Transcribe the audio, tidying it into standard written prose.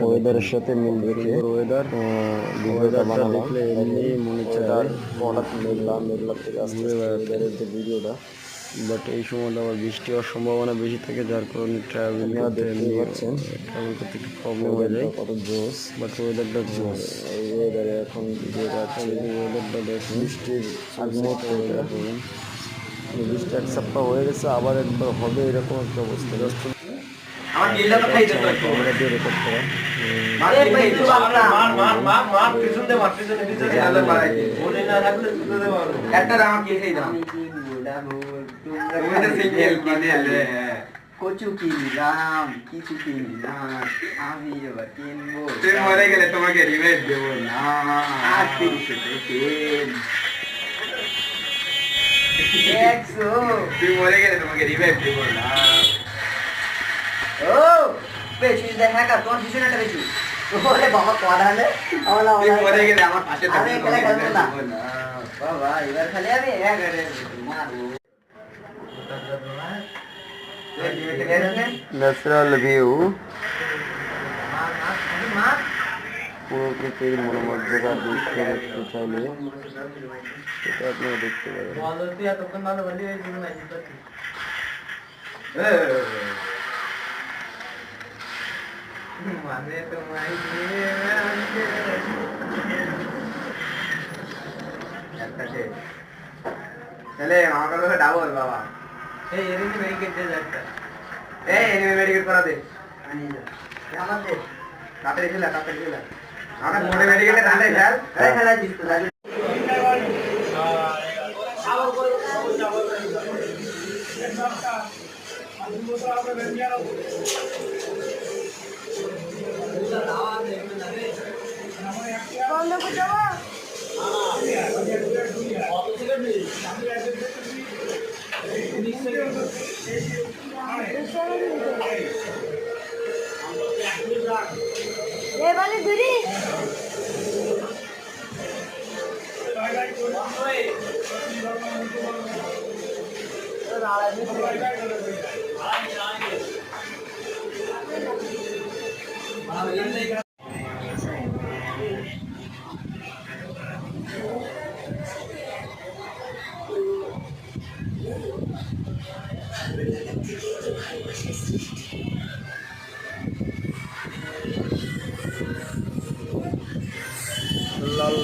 ওয়েদারের সাথে মিল রেখে ভিডিওটা বানালাম। দেখলে এমনি মনে চায় হঠাৎ মেঘলা মেঘলা থেকে আস্তে ঘুরে আস্তে বেড়াতে, ওয়েদারের যে ভিডিওটা বাট এই সময়টা আবার বৃষ্টি হওয়ার সম্ভাবনা বেশি থাকে, যার কারণে আপনারা দেখতেই পাচ্ছেন ট্রাভেল করতে একটু প্রবলেম হয়ে ওয়েদারটা যায়। কত জোস। বাট ওয়েদারটা জোস। এই ওয়েদারে এখন ভিডিওটা এখন যদি ওয়েদারটা দেখেন, বৃষ্টির আগ মুহূর্তে ওয়েদার পাবেন। বৃষ্টি এক সপ্তাহ হয়ে গেছে, আবার একবার হবে এরকম একটা অবস্থা। জাস্ট আমার গিল্লা তো খাই দিত ক্যামেরা দিয়ে রেকর্ড করা। মার ভাই একটু মার পিছন দে মার পিছনে হেলালে মারাইতে বলে না থাকলে তুই দে মারো একটা রাম কে খাই দাও তুমি তো সিঙ্গেল কিনেলে কচু কিনলাম কিছু কিনলাম আমি এবার কিনবো তুই মরে গেলে তোমাকে রিভাইভ দেব না আর 300 একশো তুই মরে গেলে তোমাকে রিভাইভ দেব না। ও বেশি দেখা কার তোর কিছু না বেশি ওরে বাবা কোয়াডালে আমলা তুই মরে গেলে আমার পাশে থাকবি, আমি একলা খেলবো না বাবা এবার খালি আমি এগারে মারবো। ন্যাচারাল ভিউ, প্রকৃতির মনোমুগ্ধকর দৃশ্য দেখতে চাইলে সেটা আপনারা দেখতে পারেন। মানে তোমায় চলে আমার কাছে ডাবল বাবা। এই এনিমি মেডিকেট দে একটা, এই এনিমি মেডিকেট করা দে আনি যা আমার দে তাড়াতাড়ি খেলা আমরা মোড়ে মেডিকেটে ডালে খেল এই খেলা দিস তো লাগে বন্ধ করে যাবো এবারে ধরি লাল